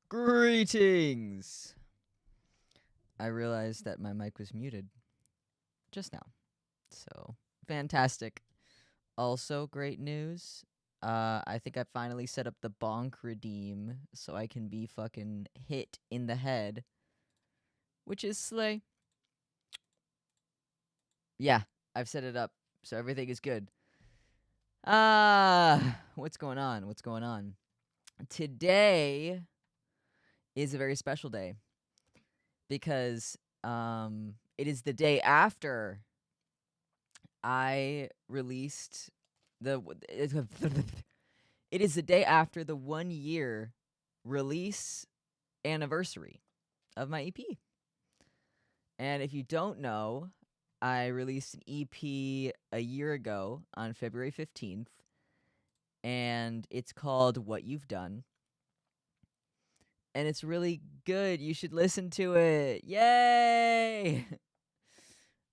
Greetings! I realized that my mic was muted just now. So, fantastic. Also, great news. I think I finally set up the bonk redeem so I can be fucking hit in the head, which is slay. Yeah, I've set it up, so everything is good. What's going on? What's going on? Today is a very special day because it is the day after I released the it is the day after the 1 year release anniversary of my EP. And if you don't know, I released an EP a year ago on February 15th, and it's called What You've Done. And it's really good. You should listen to it. Yay!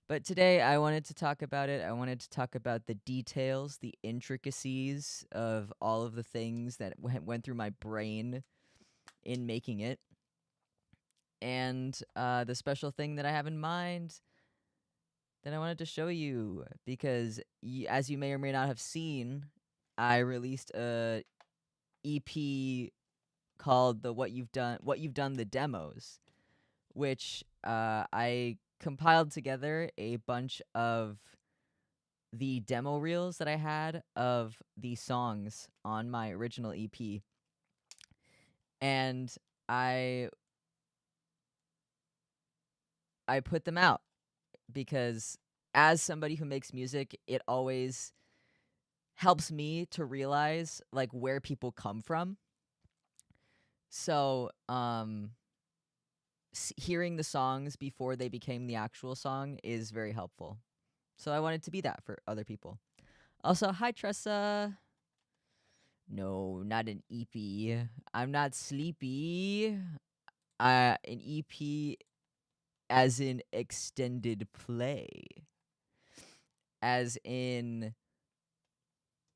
But today I wanted to talk about it. I wanted to talk about the details, the intricacies of all of the things that went through my brain in making it. And the special thing that I have in mind that I wanted to show you because as you may or may not have seen, I released a EP called the What You've Done the Demos, which I compiled together a bunch of the demo reels that I had of the songs on my original EP. And I put them out because as somebody who makes music, it always helps me to realize like where people come from. So, hearing the songs before they became the actual song is very helpful. So I wanted to be that for other people. Also, hi Tressa. No, not an EP. I'm not sleepy. An EP as in extended play. As in,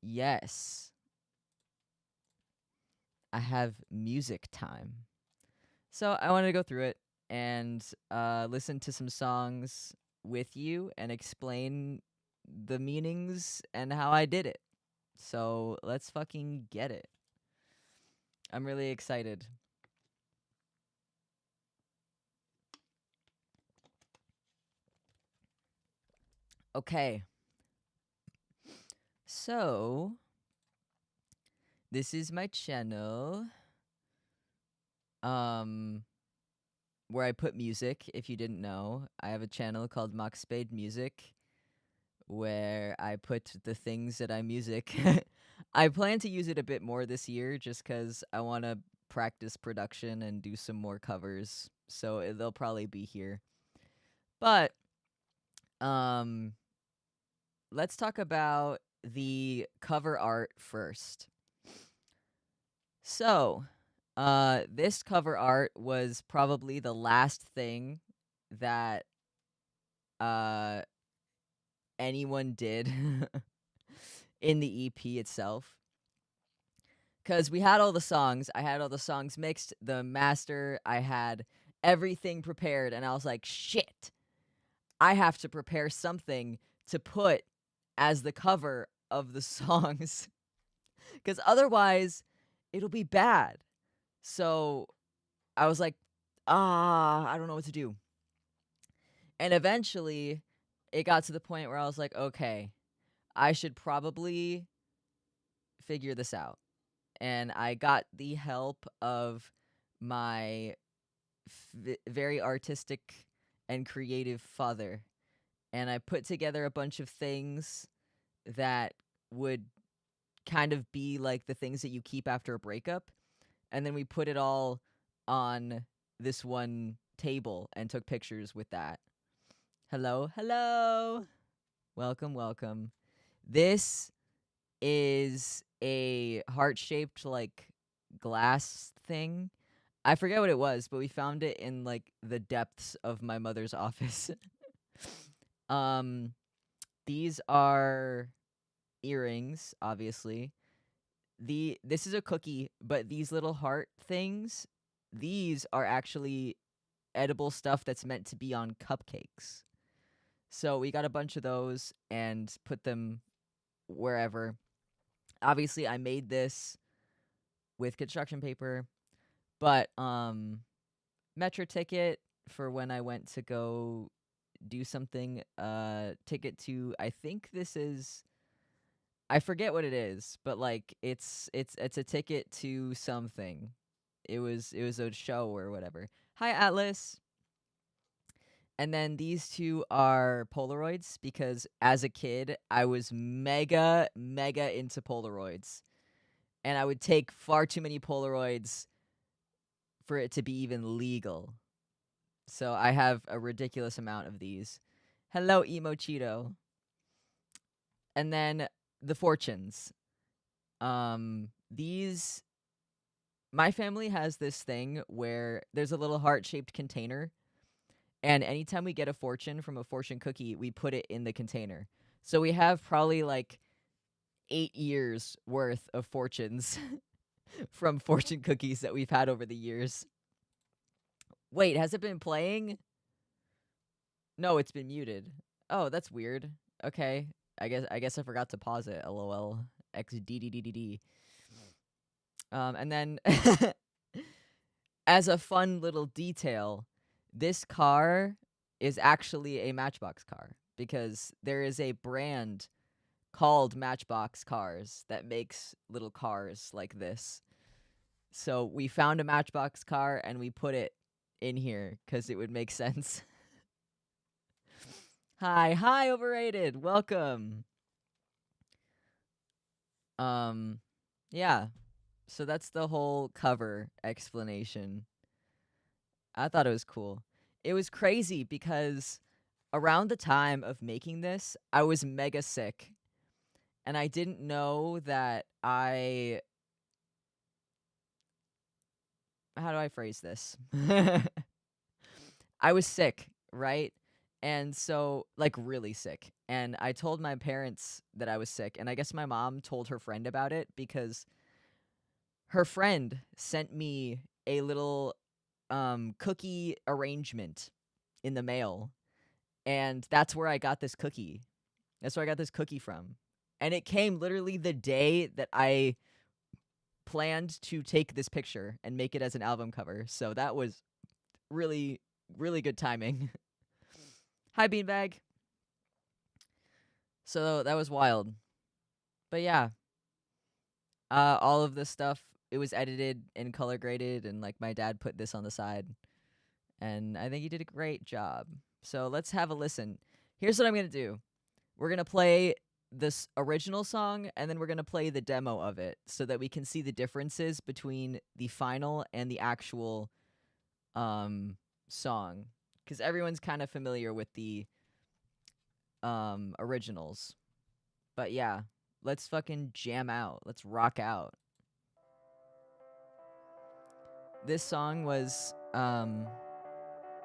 yes, I have music time. So I wanted to go through it and listen to some songs with you and explain the meanings and how I did it. So let's fucking get it. I'm really excited. Okay. So this is my channel. Where I put music, if you didn't know. I have a channel called Mockspade Music where I put the things that I music. I plan to use it a bit more this year just cuz I want to practice production and do some more covers. So they'll probably be here. But let's talk about the cover art first. So, this cover art was probably the last thing that anyone did in the EP itself. Because we had all the songs. I had all the songs mixed, the master. I had everything prepared. And I was like, shit, I have to prepare something to put as the cover of the songs. Because otherwise, it'll be bad. So I was like, I don't know what to do. And eventually, it got to the point where I was like, okay, I should probably figure this out. And I got the help of my very artistic and creative father. And I put together a bunch of things that would kind of be like the things that you keep after a breakup. And then we put it all on this one table and took pictures with that. Hello, hello. Welcome, welcome. This is a heart-shaped like glass thing. I forget what it was, but we found it in like the depths of my mother's office. These are earrings, obviously. This is a cookie, but these little heart things these are actually edible stuff that's meant to be on cupcakes. So we got a bunch of those and put them wherever. Obviously, I made this with construction paper, but metro ticket for when I went to go do something, ticket to, I think this is, I forget what it is, but like it's a ticket to something. It was a show or whatever. Hi Atlas. And then these two are Polaroids because as a kid, I was mega into Polaroids. And I would take far too many Polaroids for it to be even legal. So I have a ridiculous amount of these. Hello, Emo Cheeto. And then the fortunes. These, my family has this thing where there's a little heart-shaped container, and anytime we get a fortune from a fortune cookie, we put it in the container. So we have probably like 8 years worth of fortunes from fortune cookies that we've had over the years. Wait, has it been playing? No, it's been muted. Oh, that's weird. Okay. I guess I forgot to pause it. LOL. XDDDD. And then as a fun little detail, this car is actually a Matchbox car because there is a brand called Matchbox Cars that makes little cars like this. So we found a Matchbox car and we put it in here because it would make sense. Hi, overrated. Welcome. Yeah. So that's the whole cover explanation. I thought it was cool. It was crazy because around the time of making this, I was mega sick. And I didn't know that how do I phrase this? I was sick, right? And so, like, really sick. And I told my parents that I was sick. And I guess my mom told her friend about it because her friend sent me a little cookie arrangement in the mail. And that's where I got this cookie. That's where I got this cookie from. And it came literally the day that I planned to take this picture and make it as an album cover. So that was really, really good timing. Hi, Beanbag. So that was wild. But yeah. All of this stuff, it was edited and color graded, and like my dad put this on the side. And I think he did a great job. So let's have a listen. Here's what I'm going to do. We're going to play this original song, and then we're going to play the demo of it so that we can see the differences between the final and the actual song. Because everyone's kind of familiar with the originals. But yeah, let's fucking jam out. Let's rock out. This song was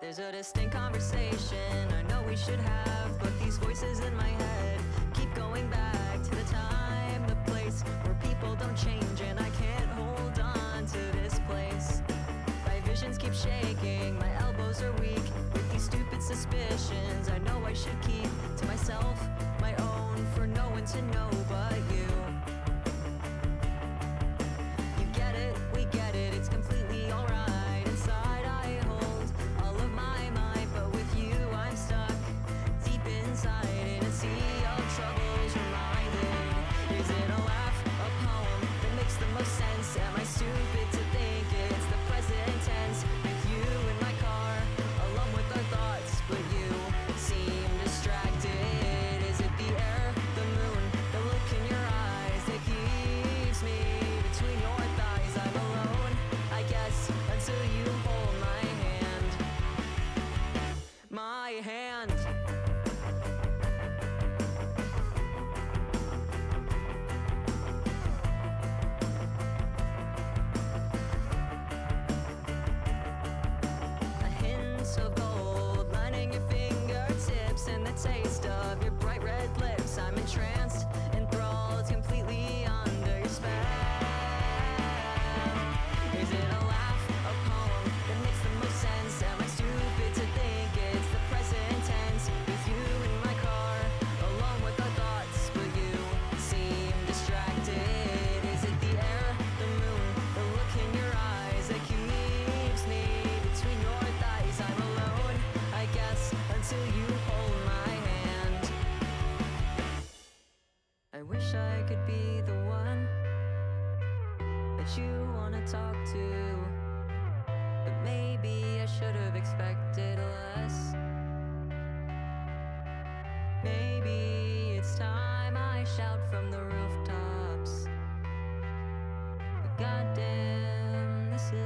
there's a distinct conversation I know we should have, but these voices in my head keep going back to the time, the place where people don't change, and I can't hold on to this place. My visions keep shaking, my elbows are weak with these stupid suspicions I know I should keep to myself, my own, for no one to know but you. You get it, we get it, it's completely alright. Inside I hold all of my mind, but with you I'm stuck deep inside in a sea of troubles. Reminded, is it a laugh, a poem that makes the most sense? Am I stupid to think it's the present tense? With you in my car, alone with our thoughts, but you seem distracted. Is it the air, the moon, the look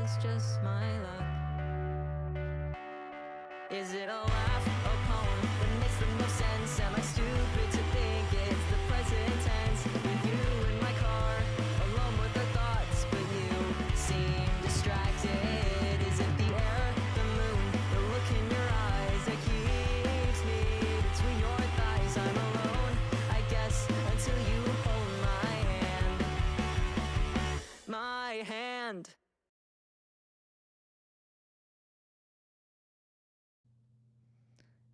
is just my luck. Is it a laugh, a poem that makes the most sense? Am I stupid to think it's the present tense? With you in my car, alone with our thoughts, but you seem distracted. Is it the air, the moon, the look in your eyes that keeps me between your thighs? I'm alone, I guess, until you hold my hand. My hand.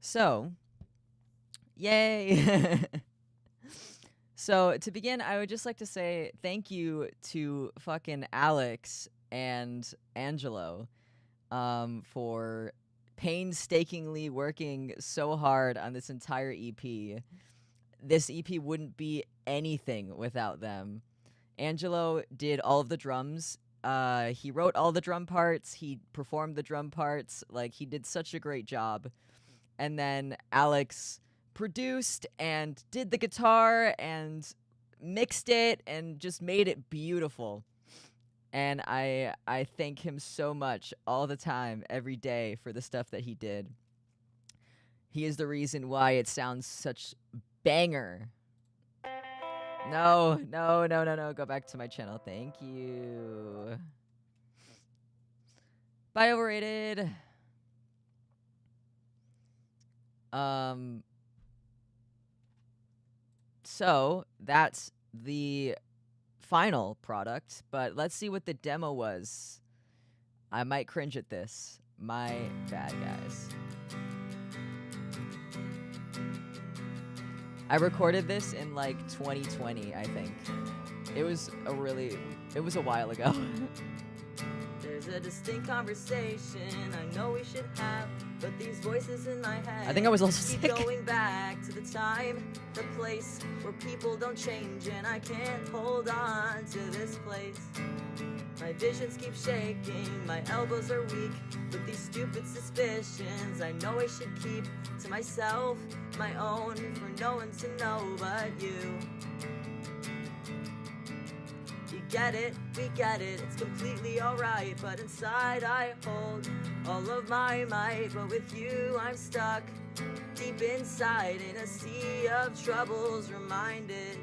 So, yay! So, to begin, I would just like to say thank you to fucking Alex and Angelo for painstakingly working so hard on this entire EP. This EP wouldn't be anything without them. Angelo did all of the drums. He wrote all the drum parts. He performed the drum parts. Like, he did such a great job. And then Alex produced and did the guitar and mixed it and just made it beautiful. And I thank him so much all the time, every day, for the stuff that he did. He is the reason why it sounds such banger. No, go back to my channel. Thank you. Bye, overrated. So that's the final product, but let's see what the demo was. I might cringe at this. My bad, guys. I recorded this in like 2020, I think. It was a while ago. There's a distinct conversation I know we should have, but these voices in my head, I think I was also sick. Going back to the time, the place where people don't change, and I can't hold on to this place. My visions keep shaking, my elbows are weak with these stupid suspicions I know I should keep to myself, my own, for no one to know but you. You get it, we get it, it's completely alright, but inside I hold all of my might. But with you I'm stuck deep inside in a sea of troubles, reminded.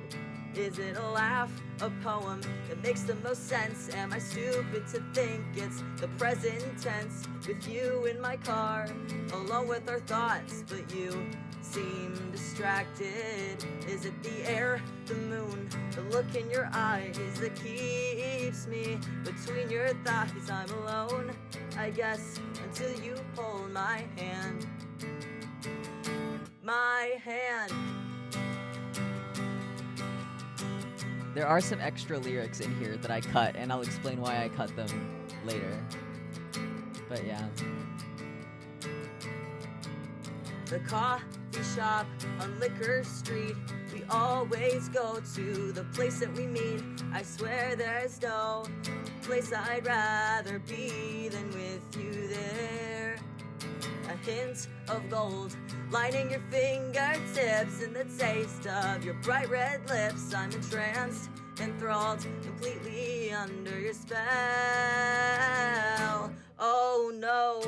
Is it a laugh, a poem that makes the most sense? Am I stupid to think it's the present tense? With you in my car, alone with our thoughts, but you seem distracted. Is it the air, the moon, the look in your eyes that keeps me between your thighs? I'm alone, I guess, until you hold my hand. My hand. There are some extra lyrics in here that I cut, and I'll explain why I cut them later. But yeah. The coffee shop on Liquor Street, we always go to, the place that we meet. I swear there's no place I'd rather be than with you there. A hint of gold lining your fingertips and the taste of your bright red lips. I'm entranced, enthralled, completely under your spell. Oh no.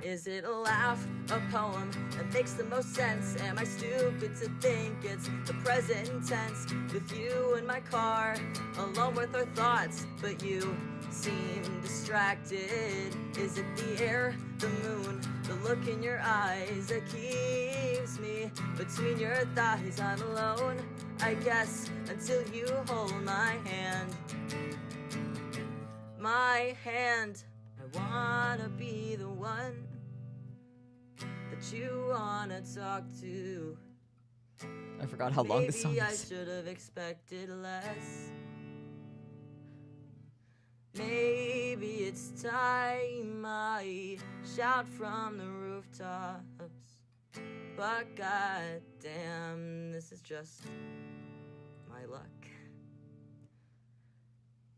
Is it a laugh, a poem that makes the most sense? Am I stupid to think it's the present tense? With you in my car, alone with our thoughts, but you seem distracted. Is it the air, the moon, the look in your eyes that keeps me between your thighs? I'm alone, I guess, until you hold my hand. My hand. I wanna be the one that you wanna talk to. I forgot how long this song is. Maybe I should have expected less. Maybe it's time I shout from the rooftops. But goddamn, this is just my luck.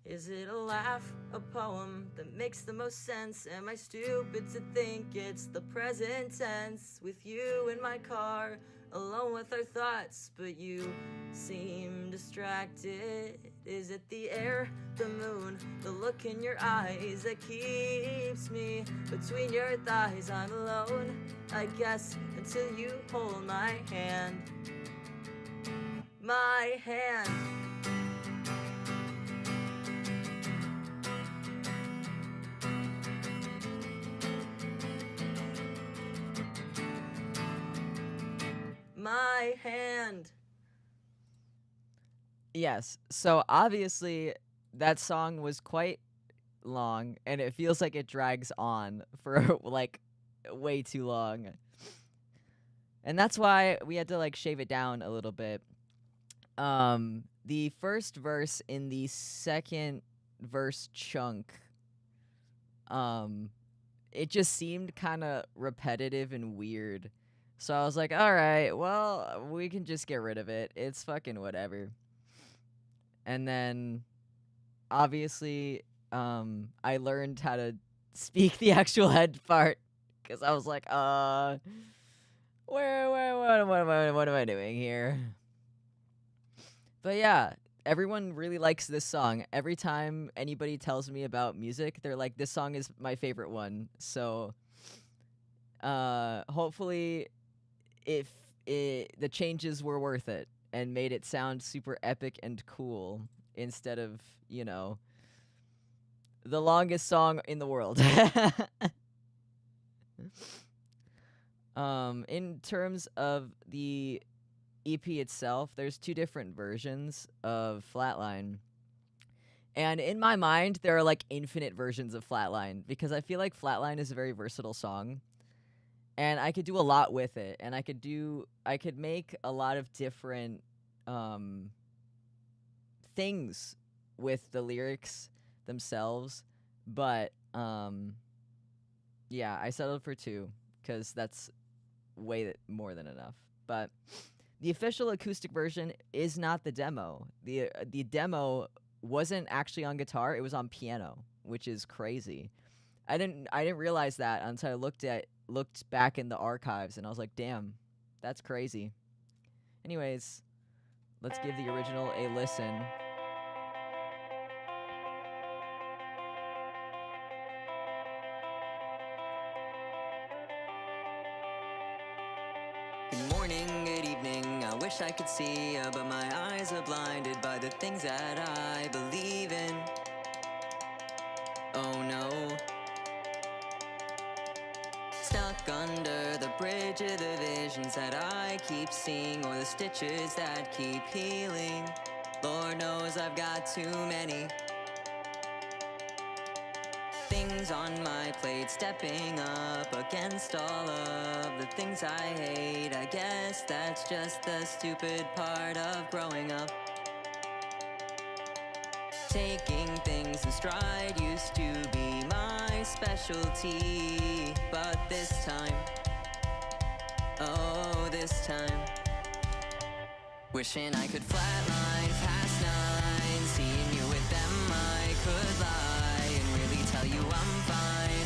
Is it a laugh, a poem that makes the most sense? Am I stupid to think it's the present tense? With you in my car, alone with our thoughts, but you seem distracted. Is it the air, the moon, the look in your eyes that keeps me between your thighs? I'm alone, I guess, until you hold my hand. My hand. My hand. Yes, so obviously that song was quite long and it feels like it drags on for like way too long. And that's why we had to like shave it down a little bit. The first verse in the second verse chunk, it just seemed kind of repetitive and weird. So I was like, all right, well, we can just get rid of it. It's fucking whatever. And then, obviously, I learned how to speak the actual head part. Because I was like, what am I doing here? But yeah, everyone really likes this song. Every time anybody tells me about music, they're like, this song is my favorite one. So, hopefully if the changes were worth it and made it sound super epic and cool instead of, you know, the longest song in the world. In terms of the EP itself, there's two different versions of Flatline. And in my mind, there are like infinite versions of Flatline because I feel like Flatline is a very versatile song. And I could do a lot with it, and I could make a lot of different things with the lyrics themselves, but yeah, I settled for 2 because that's way more than enough. But the official acoustic version is not the demo. The demo wasn't actually on guitar; it was on piano, which is crazy. I didn't realize that until I looked back in the archives, and I was like, damn, that's crazy. Anyways, let's give the original a listen. Good morning, good evening, I wish I could see ya, but my eyes are blinded by the things that I believe in. Oh no. Stuck under the bridge of the visions that I keep seeing, or the stitches that keep healing. Lord knows I've got too many things on my plate, stepping up against all of the things I hate. I guess that's just the stupid part of growing up. Taking things in stride used to be my specialty, but this time, oh this time, wishing I could flatline past 9, seeing you with them I could lie and really tell you I'm fine,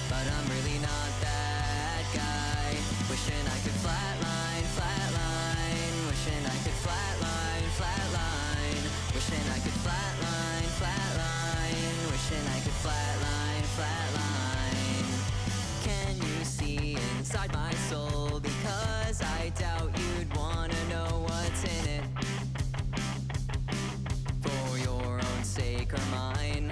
but I'm really not that guy. Wishing I could flatline, wishing I could flatline, wishing I could flatline, wishing I could flatline. Can you see inside my soul? Because I doubt you'd wanna know what's in it, for your own sake or mine.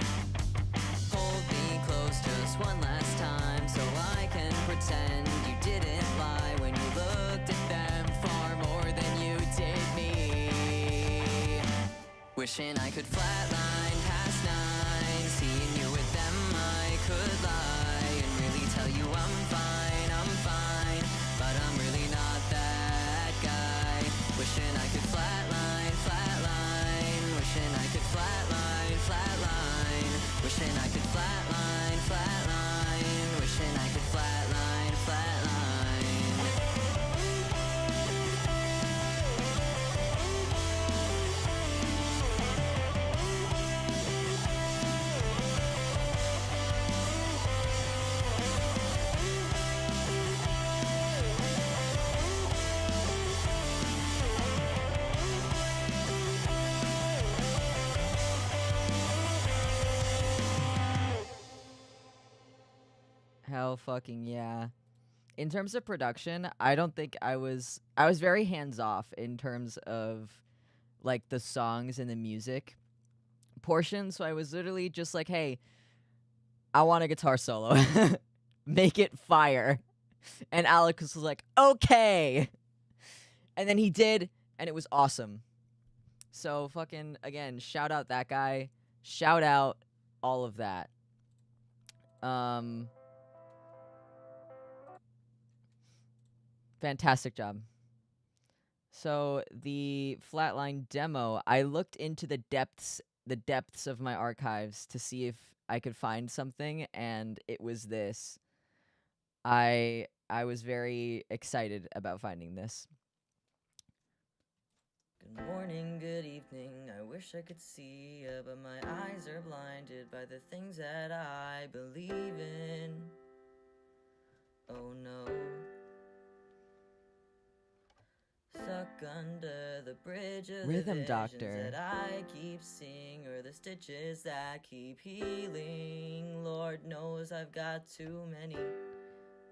Hold me close just one last time, so I can pretend you didn't lie when you looked at them far more than you did me. Wishing I could flatline past 9, seeing you with them I could lie and really tell you I'm fine, but I'm really not that guy. Wishing I could flatline, wishing I could flatline, wishing I could flatline, wishing I could flatline, Hell fucking yeah. In terms of production, I don't think I was very hands off in terms of like the songs and the music portion. So I was literally just like, hey, I want a guitar solo. Make it fire. And Alex was like, okay. And then he did, and it was awesome. So fucking, again, shout out that guy. Shout out all of that. Fantastic job. So the Flatline demo, I looked into the depths of my archives to see if I could find something, and it was this. I was very excited about finding this. Good morning, good evening, I wish I could see ya, but my eyes are blinded by the things that I believe in. Oh no. Stuck under the bridge of Rhythm the Doctor that I keep seeing, or the stitches that keep healing. Lord knows I've got too many.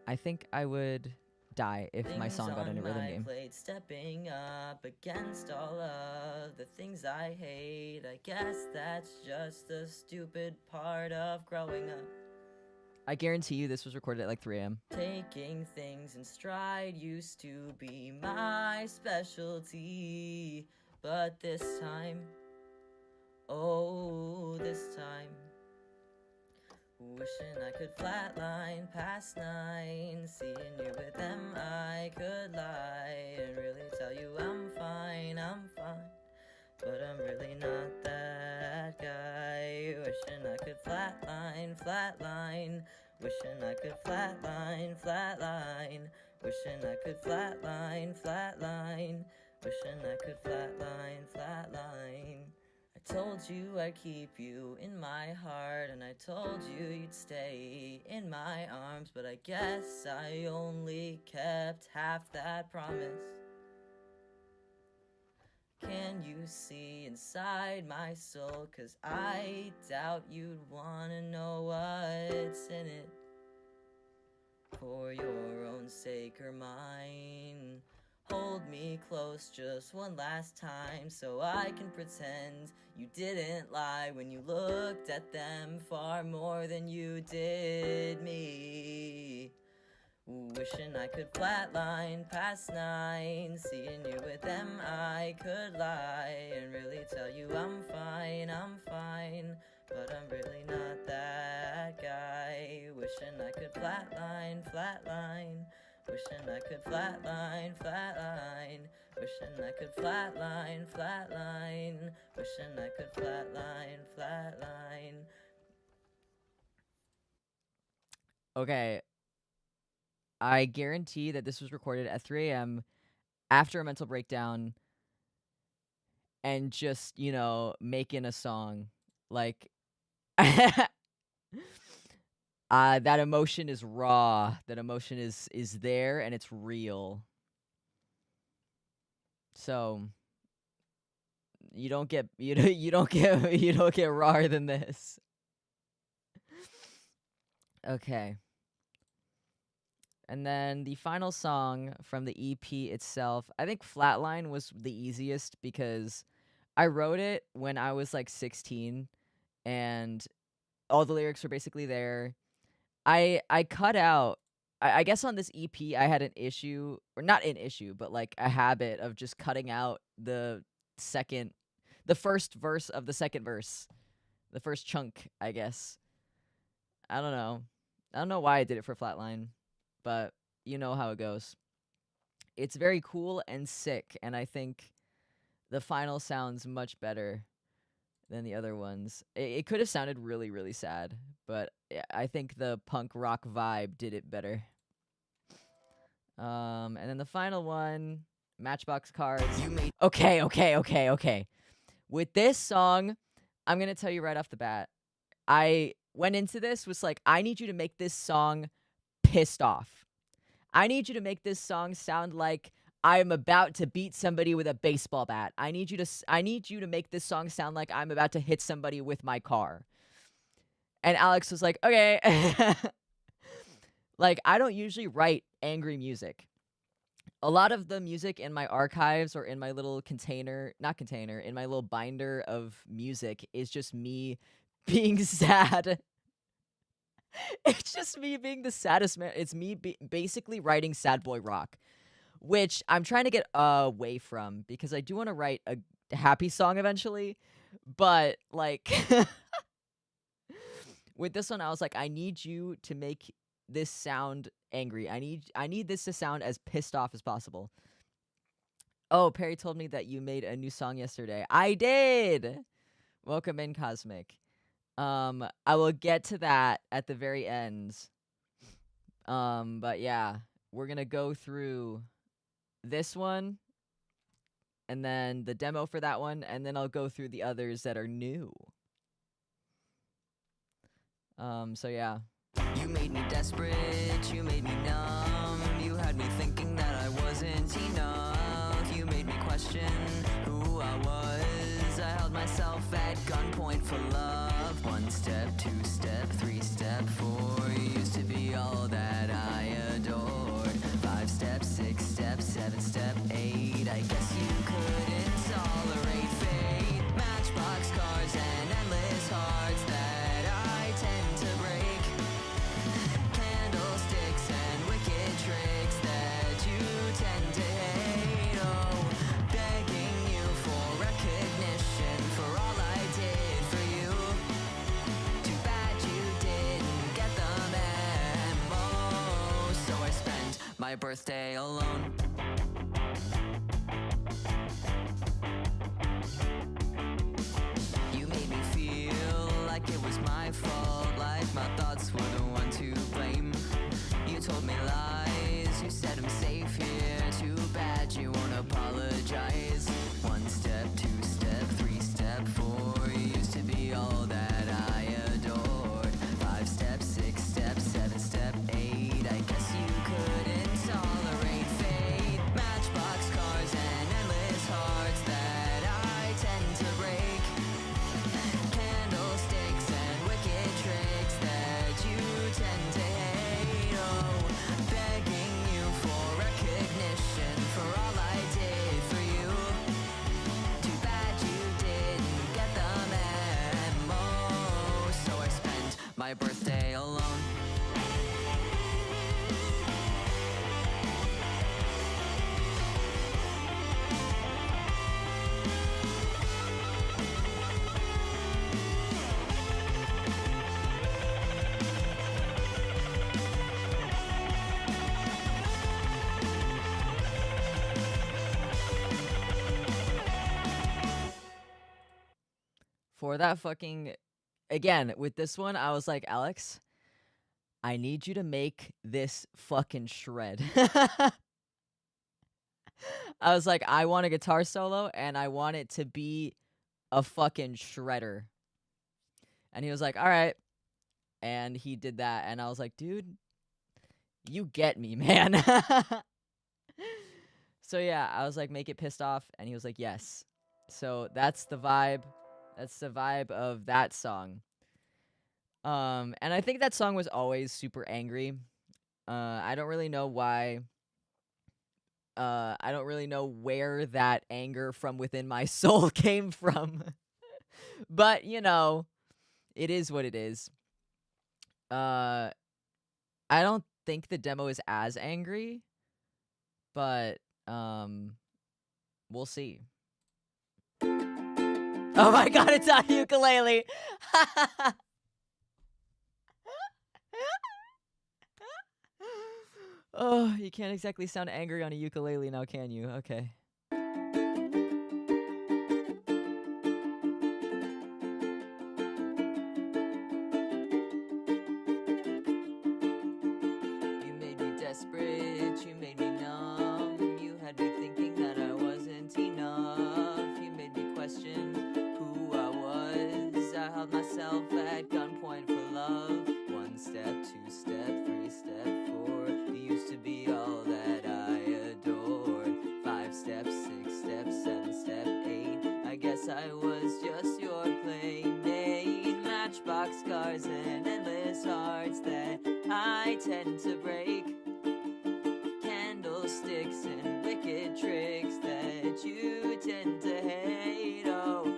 I think I would die if my song got in a rhythm game. Plate, stepping up against all of the things I hate. I guess that's just the stupid part of growing up. I guarantee you this was recorded at like 3 a.m. Taking things in stride used to be my specialty, but this time, oh, this time, wishing I could flatline past 9, seeing you with them I could lie and really tell you I'm fine, but I'm really not that guy. Wishing I could flatline, wishing I could flatline, wishing I could flatline, wishing I could flatline. I told you I'd keep you in my heart, and I told you you'd stay in my arms, but I guess I only kept half that promise. Can you see inside my soul? 'Cause I doubt you'd wanna know what's in it, for your own sake or mine. Hold me close just one last time, so I can pretend you didn't lie when you looked at them far more than you did me. Wishing I could flatline past 9, seeing you with them I could lie and really tell you I'm fine, but I'm really not that guy. Wishing I could flatline, wishing I could flatline, wishing I could flatline, wishing I could flatline. Okay. I guarantee that this was recorded at 3 a.m. after a mental breakdown and just, you know, making a song. Like, that emotion is raw. That emotion is there and it's real. So you don't get rawer than this. Okay. And then the final song from the EP itself, I think Flatline was the easiest because I wrote it when I was like 16 and all the lyrics were basically there. I cut out, I guess on this EP I had an issue, or not an issue, but like a habit of just cutting out the first verse of the second verse, the first chunk, I guess. I don't know why I did it for Flatline. But you know how it goes. It's very cool and sick, and I think the final sounds much better than the other ones. It could have sounded really, really sad, but I think the punk rock vibe did it better. And then the final one, Matchbox Cards. Okay. With this song, I'm going to tell you right off the bat, I went into this was like, I need you to make this song pissed off. I need you to make this song sound like I'm about to beat somebody with a baseball bat. I need you to make this song sound like I'm about to hit somebody with my car. And Alex was like, okay. Like, I don't usually write angry music. A lot of the music in my archives or in my little container, not container, in my little binder of music is just me being sad. It's just me being the saddest man. It's me basically writing sad boy rock, which I'm trying to get away from because I do want to write a happy song eventually. But like with this one, I was like, I need you to make this sound angry. I need this to sound as pissed off as possible. Oh, Perry told me that you made a new song yesterday. I did. Welcome in, Cosmic. I will get to that at the very end. But yeah, we're gonna go through this one and then the demo for that one, and then I'll go through the others that are new. So yeah. You made me desperate, you made me numb, you had me thinking that I wasn't enough, you made me question who I was, I held myself at gunpoint for love. 1 step, 2 step, 3 step, 4, you used to be all that I adored. 5 step, 6 step, 7 step, 8, I guess you couldn't tolerate fate. Matchbox cars and endless hearts that I tend to break. Candlesticks and wicked tricks that you tend to hate. Oh, begging you for recognition for all I did for you. Too bad you didn't get the memo. So I spent my birthday alone. You made me feel like it was my fault, like my thoughts were the one to blame. You told me lies, you said I'm safe here. Too bad you won't apologize. 1 step, 2 step, 3 step, 4, you used to be all that I adored. 5 step, 6 step, 7 step, 8, I guess you couldn't tolerate fate. Matchbox cars and endless hearts that I tend to break. Candlesticks and wicked tricks that you tend to hate. Oh, begging you for recognition for all I did for you. Too bad you didn't get the memo. So I spent my birthday alone. For that fucking again, with this one, I was like, Alex, I need you to make this fucking shred. I was like, I want a guitar solo and I want it to be a fucking shredder. And he was like, all right. And he did that. And I was like, dude, you get me, man. So yeah, I was like, make it pissed off. And he was like, yes. So that's the vibe. That's the vibe of that song. And I think that song was always super angry. I don't really know why. I don't really know where that anger from within my soul came from. But, you know, it is what it is. I don't think the demo is as angry, but we'll see. Oh my god, it's on ukulele. Oh, you can't exactly sound angry on a ukulele now, can you? Okay. You made me desperate, you made me numb, you had me thinking that I wasn't enough, you made me question who I was, I held myself at gunpoint for love. 1 step, 2 step, 3 step, 4, you used to be all that I adored. 5 steps, 6 steps, 7 step, 8, I guess I was just your playmate. matchbox cars and endless hearts that I tend to break, candlesticks and wicked tricks that you tend to hate. Oh,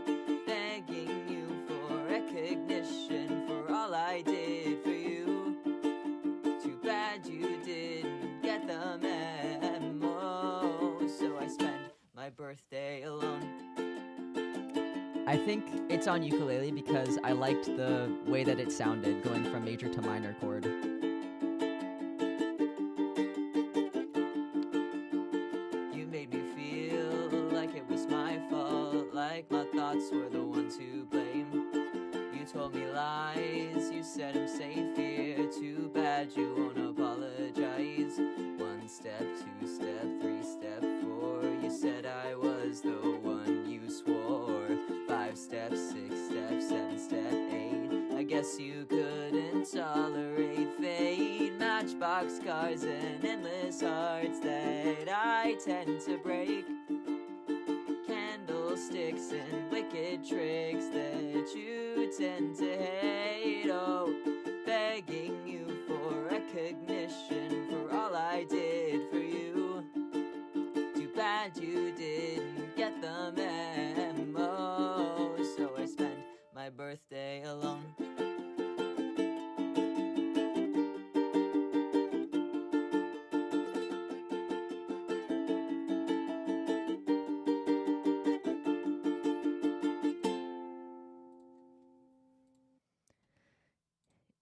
begging you for recognition for all I did for you. Too bad you didn't get the memo, so I spend my birthday alone. I think it's on ukulele because I liked the way that it sounded going from major to minor chord. You made me feel like it was my fault, like my thoughts were the ones to blame. You told me lies, you said I'm safe here. Too bad you won't apologize. 1 step, 2 step, 3 step, 4. You said I was the one you swore. 5 steps, 6 steps, 7 step, 8. I guess you couldn't tolerate fate. Matchbox cars and endless hearts that I tend to break, candlesticks and wicked tricks that you tend to hate. Oh, begging you for recognition for all I did for you. Too bad you didn't get the memo, so I spend my birthday alone.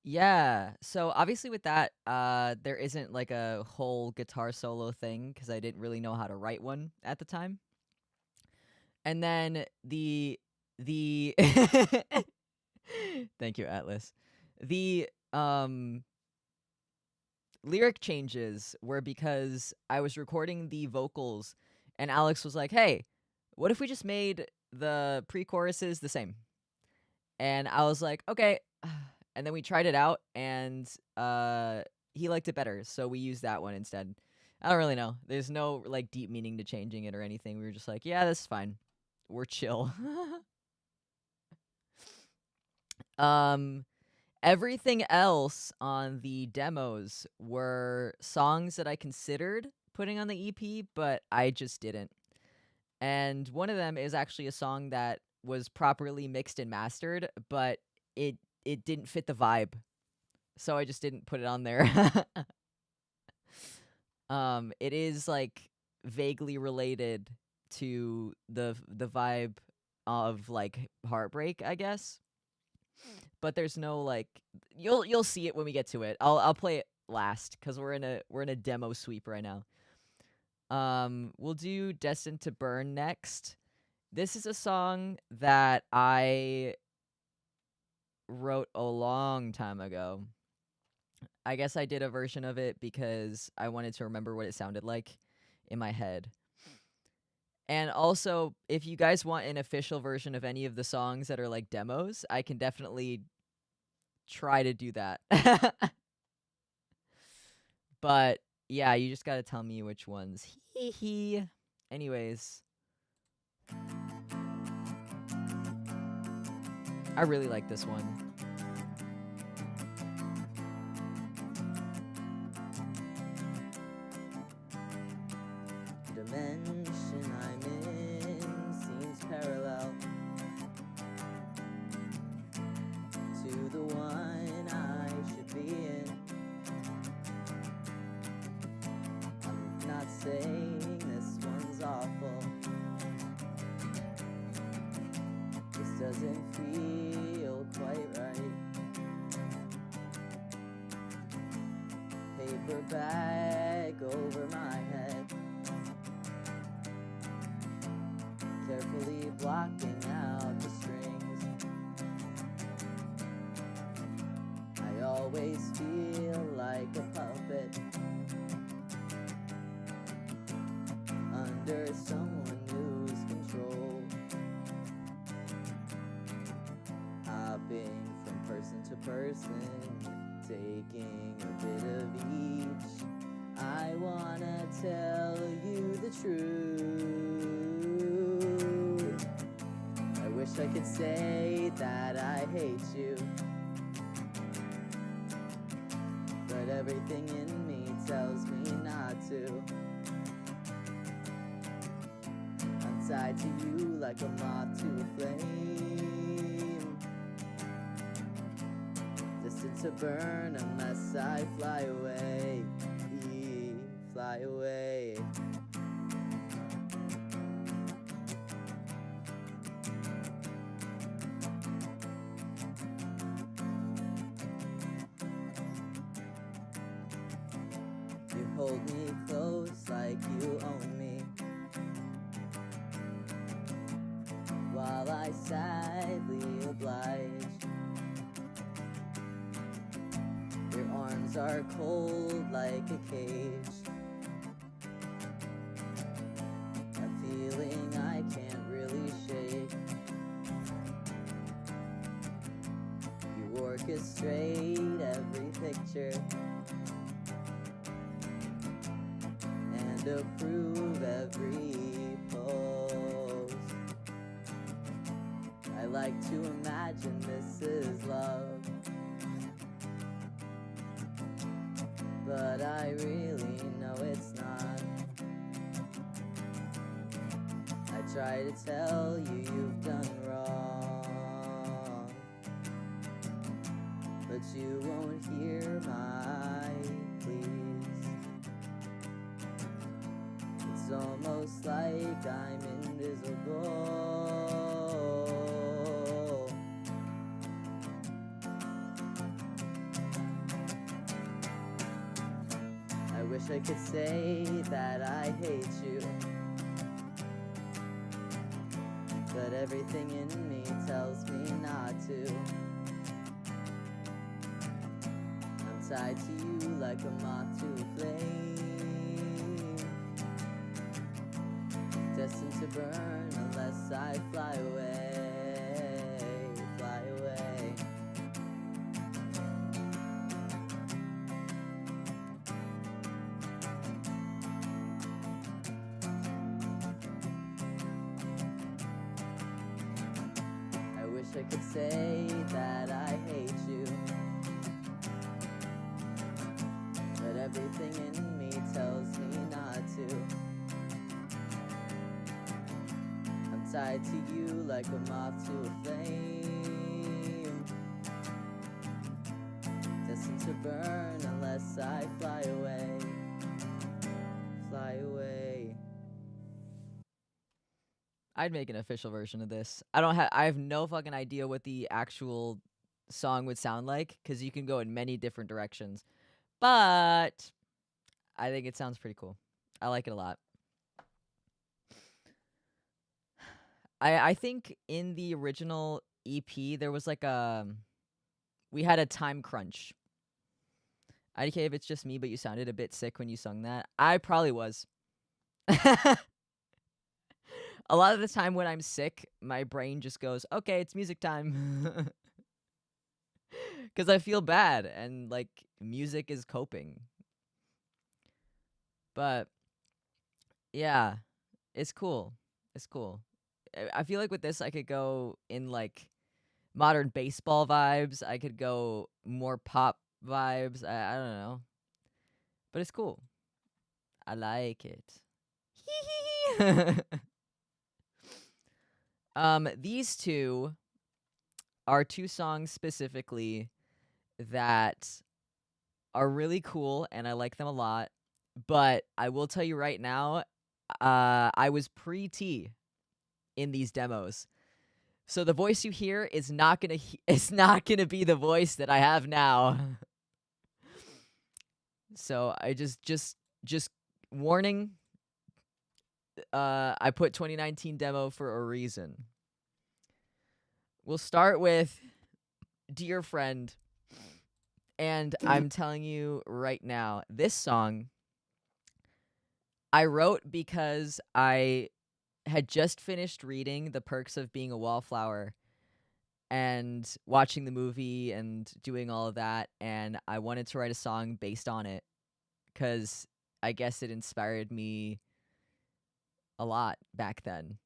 Yeah, so obviously with that, there isn't like a whole guitar solo thing because I didn't really know how to write one at the time. And then the thank you, Atlas. The lyric changes were because I was recording the vocals and Alex was like, "Hey, what if we just made the pre-choruses the same?" And I was like, "Okay." And then we tried it out and he liked it better, so we used that one instead. I don't really know. There's no like deep meaning to changing it or anything. We were just like, "Yeah, that's fine. We're chill." Everything else on the demos were songs that I considered putting on the EP, but I just didn't. And one of them is actually a song that was properly mixed and mastered, but it didn't fit the vibe. So I just didn't put it on there. It is like vaguely related to the vibe of like heartbreak, I guess. But there's no like you'll see it when we get to it. I'll play it last cuz we're in a demo sweep right now. We'll do Destined to Burn next. This is a song that I wrote a long time ago. I guess I did a version of it because I wanted to remember what it sounded like in my head. And also, if you guys want an official version of any of the songs that are like demos, I can definitely try to do that. But yeah, you just gotta tell me which ones. Hee hee. Anyways. I really like this one. Dimension I'm in seems parallel to the one I should be in. I'm not saying this one's awful. This doesn't feel quite right. Paper bag over my head, carefully blocking out the strings. I always feel like a puppet under someone who's control, hopping from person to person, taking a bit of each. I wanna tell you the truth. I wish wish I could say that I hate you, but everything in me tells me not to. I'm tied to you like a moth to a flame, destined to burn unless I fly away, fly away. You hold me close like you own me, while I sadly oblige. Your arms are cold like a cage, a feeling I can't really shake. You orchestrate every picture and approve every pose. I like to imagine this is love, but I really know it's not. I try to tell you you've done wrong, but you won't hear my pleas. It's almost like I'm invisible. I wish I could say that I hate you, but everything in me tells me not to. I'm tied to you like a moth to a flame, destined to burn unless I fly away, fly away. I wish I could say that I hate you, but everything in me tells me not to. I'm tied to you like a moth to a flame, destined to burn unless I fly away, fly away. I'd make an official version of this. I have no fucking idea what the actual song would sound like, because you can go in many different directions. But I think it sounds pretty cool. I like it a lot. I think in the original EP there was like we had a time crunch. IDK, if it's just me, but you sounded a bit sick when you sung that. I probably was. A lot of the time when I'm sick, my brain just goes, okay, it's music time. Because I feel bad, and, like, music is coping. But, yeah, it's cool. It's cool. I feel like with this, I could go in, like, modern baseball vibes. I could go more pop vibes. I don't know. But it's cool. I like it. These two are two songs specifically that are really cool, and I like them a lot. But I will tell you right now, I was pre-T in these demos, so the voice you hear is not gonna it's not gonna be the voice that I have now. So I just warning. I put 2019 demo for a reason. We'll start with Dear Friend. And I'm telling you right now, this song I wrote because I had just finished reading The Perks of Being a Wallflower and watching the movie and doing all of that, and I wanted to write a song based on it because I guess it inspired me a lot back then.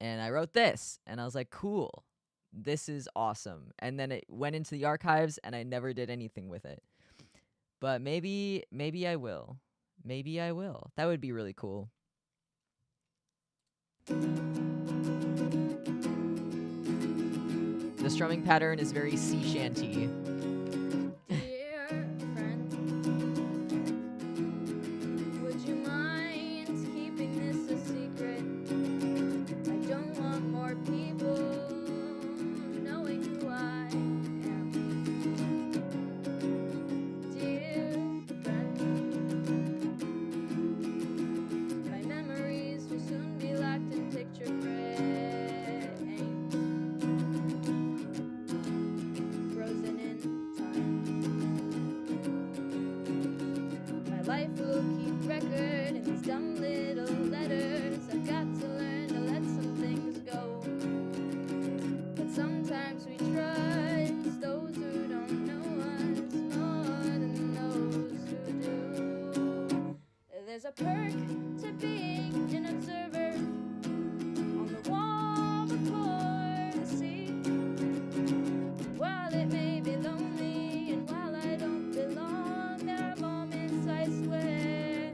and I wrote this, and I was like, cool, this is awesome. And then it went into the archives, and I never did anything with it. But maybe I will. Maybe I will. That would be really cool. The strumming pattern is very sea shanty. Dear friend, would you mind keeping this a secret? I don't want more people knowing who I am. Dear friend, my memories will soon be locked in picture frames, frozen in time. My life will keep record in these dumb little letters. I've got to learn to let some things go. But sometimes we trust those who don't know us more than those who do. There's a perk to being an observer, on the wall before the sea. While it may be lonely and while I don't belong, there are moments I swear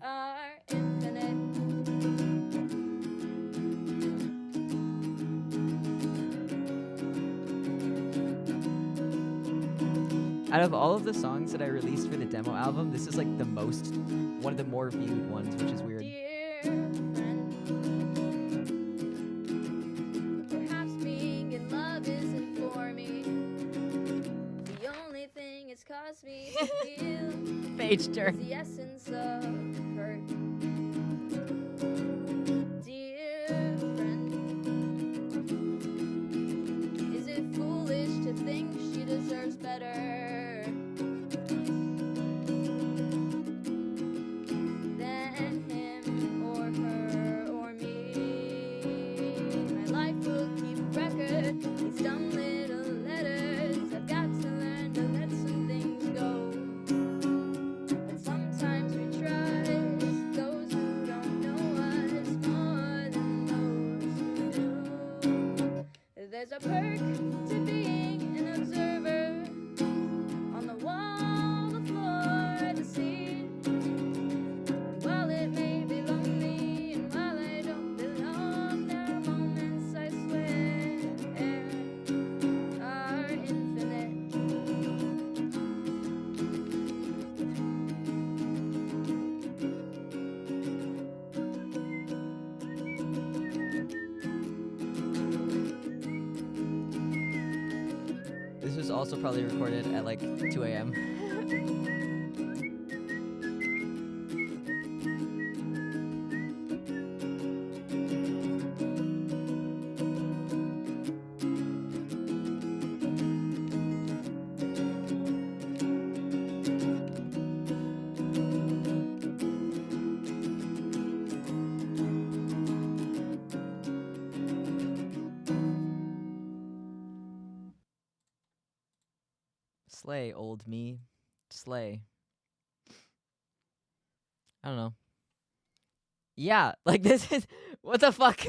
are infinite. Out of all of the songs that I released for the demo album, this is like the most, one of the more viewed ones, which is weird. Dear friend, perhaps being in love isn't for me. The only thing it's caused me to feel Page is turn. the essence of hurt. Dear friend, is it foolish to think she deserves better than him or her or me? My life will keep record these dumb little letters. I've got to learn to let some things go. But sometimes we trust those who don't know us more than those who do. There's a perk to being an observer, on the wall before the scene. While it may be lonely and while I don't belong, there are moments I swear are infinite. This was also probably recorded at like 2 a.m. Slay, old me. Slay. I don't know. Yeah, like this is what the fuck?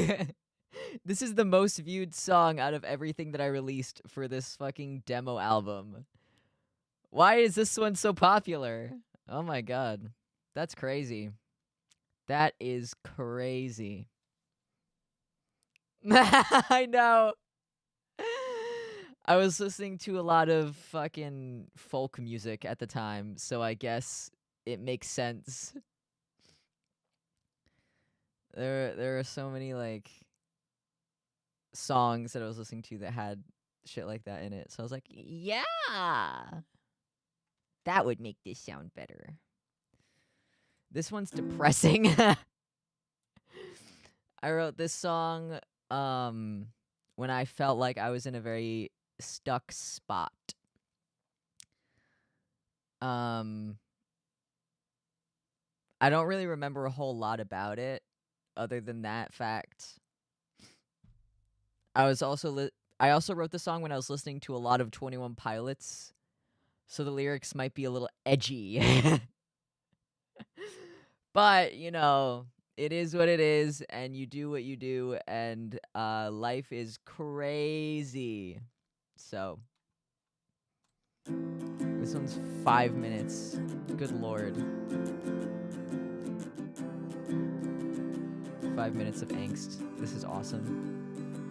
This is the most viewed song out of everything that I released for this fucking demo album. Why is this one so popular? Oh my god. That's crazy. That is crazy. I know. I was listening to a lot of fucking folk music at the time, so I guess it makes sense. There are so many like songs that I was listening to that had shit like that in it. So I was like, yeah. That would make this sound better. This one's depressing. I wrote this song when I felt like I was in a very stuck spot. I don't really remember a whole lot about it other than that fact. I also wrote the song when I was listening to a lot of 21 Pilots, so the lyrics might be a little edgy. But, you know, It is what it is, and you do what you do, and life is crazy. So this one's 5 minutes. Good lord. 5 minutes of angst. This is awesome.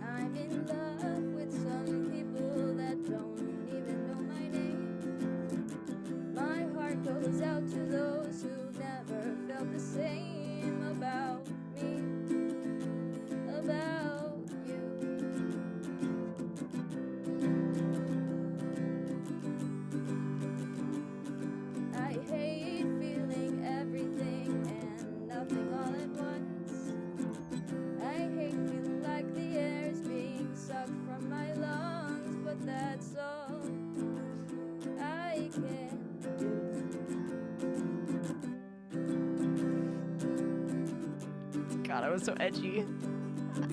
I'm in love with some people that don't even know my name. My heart goes out to those who never felt the same about me, about you. I hate feeling everything and nothing all at once. I hate feeling like the air's being sucked from my lungs, but that's all I can do. God, I was so edgy.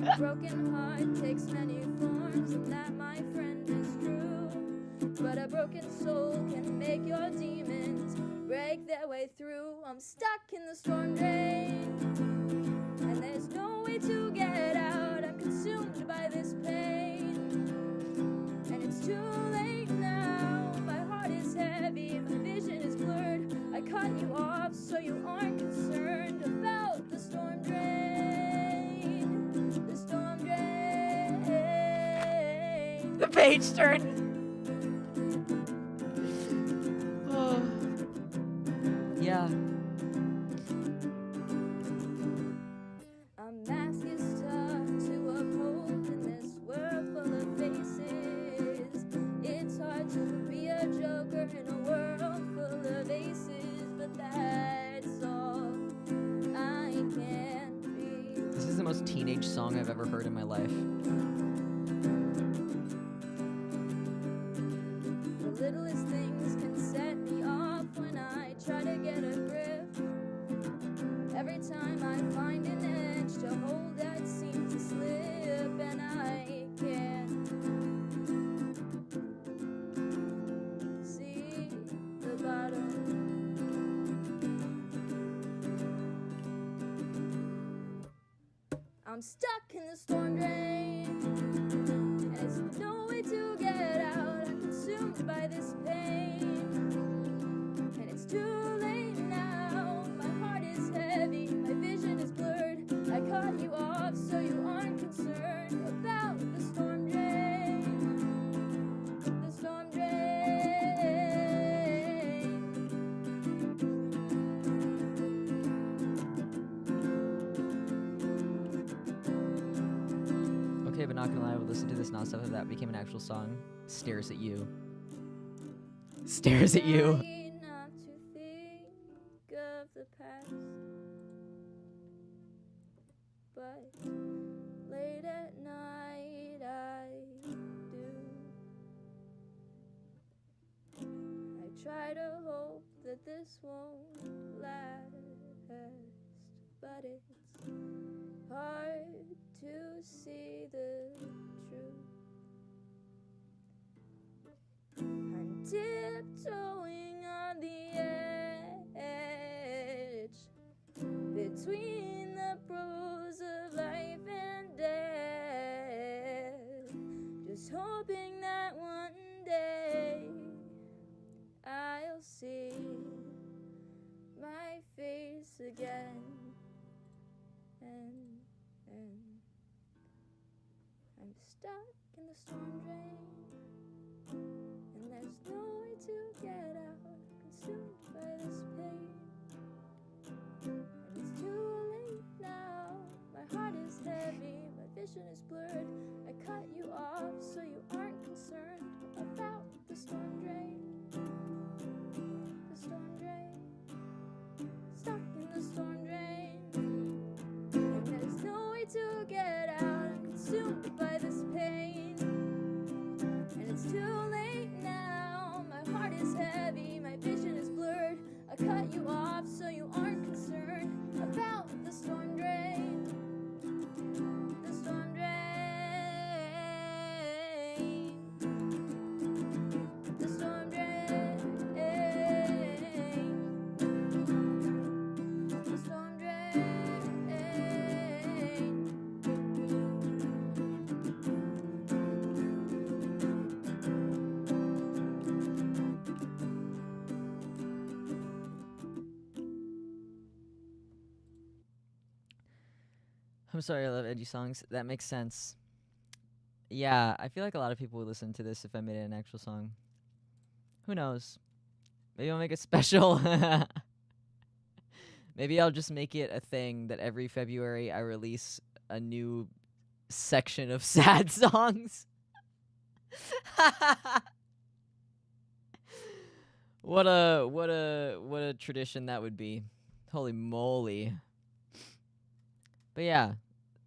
A broken heart takes many forms, and that, my friend, is true. But a broken soul can make your demons break their way through. I'm stuck in the storm drain, and there's no way to get out. I'm consumed by this pain, and it's too late now. My heart is heavy, my vision is blurred. I cut you off so you aren't concerned about the storm drain. The storm drain. The page turn. Oh. Yeah. A mask is tough to uphold in this world full of faces. It's hard to be a joker in a world full of aces, but that's all I can be. This is the most teenage song I've ever heard in my life. The littlest things can set me off when I try to get a grip. Every time I find an edge to hold, I seem to slip, and I can't see the bottom. I'm stuck in the storm drain, and there's no way to get out. I'm consumed by this pain, and it's too late now. My heart is heavy, my vision is blurred. I cut you off so you aren't concerned about the storm drain. The storm drain. Okay, but not gonna lie, I would listen to this nonstop if that became an actual song. Stares at you. Stares at you. Try not to think of the past, but late at night I do. I try to hope that this won't last, but it's hard to see the truth. I'm tiptoeing on the edge between the pros of life and death, just hoping that one day I'll see my face again, and I'm stuck in the storm drain, and there's no way to get out. Consumed by this pain, and it's too late now. My heart is heavy, my vision is blurred. I cut you off so you aren't concerned about the storm drain. The storm drain. Stuck in the storm drain, and there's no way to get out. I'm consumed by this pain, and it's too late now. My heart is heavy, my vision is blurred. I cut you off so you aren't concerned about the storm drain. The storm drain. I'm sorry, I love edgy songs. That makes sense. Yeah, I feel like a lot of people would listen to this if I made it an actual song. Who knows? Maybe I'll make it special. Maybe I'll just make it a thing that every February I release a new section of sad songs. What a tradition that would be. Holy moly. But yeah,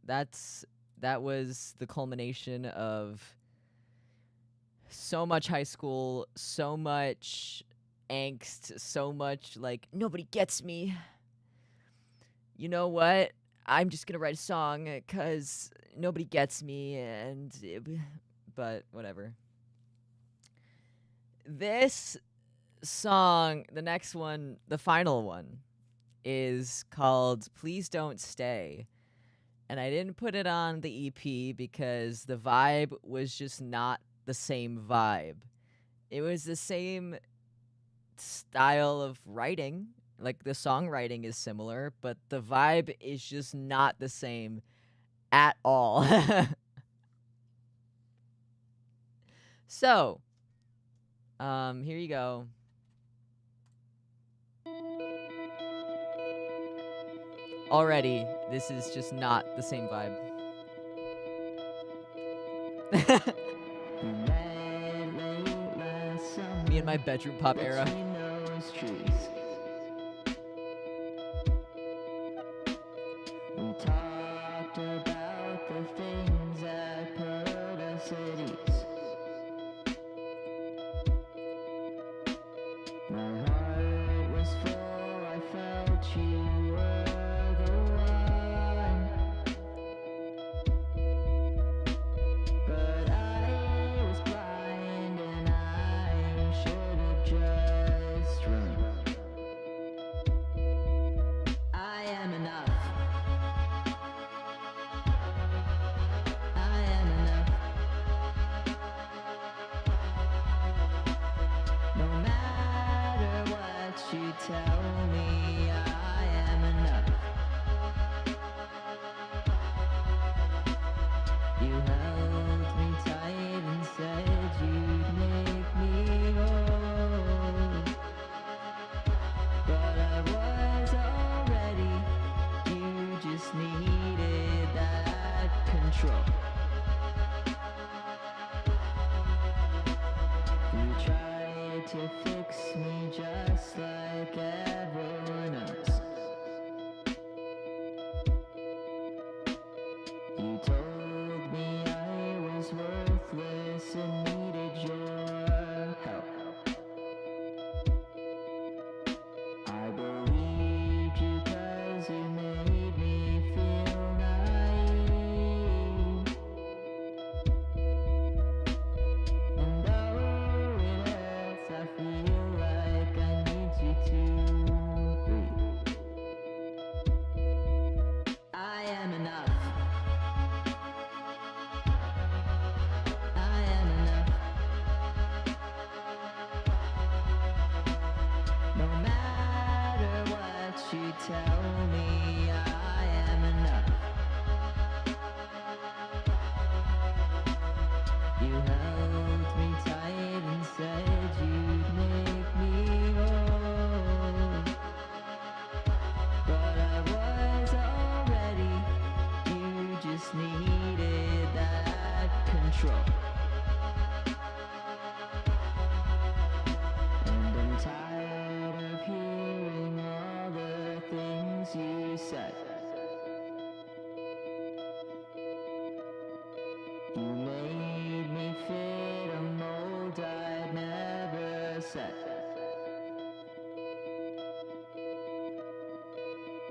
that was the culmination of so much high school, so much angst, so much like nobody gets me. You know what? I'm just going to write a song cuz nobody gets me but whatever. This song, the next one, the final one, is called Please Don't Stay. And I didn't put it on the EP because the vibe was just not the same vibe. It was the same style of writing. Like the songwriting is similar, but the vibe is just not the same at all. So, here you go. Already, this is just not the same vibe. Me and my bedroom pop era. We talked about the things that put us at ease. My heart was full, I felt you were the one. But I was blind and I should have just run. I am enough. I am enough. No matter what you tell me, I am enough. You held me tight and said you'd make me whole. But I was already, you just needed that control. You tried to fix me just like everyone else. You told me I was worthless and needed your help. I believed you 'cause you made me feel naive. And though it hurts, I feel like I need you to breathe. I am enough. I am enough. No matter what you tell me, I am enough. You held me tight and said you'd make me whole. But I was already, you just needed that control. And I'm tired of hearing all the things you said. You made me fit a mold I'd never set.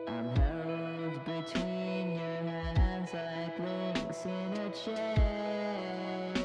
I'm held between your hands like links in a chain.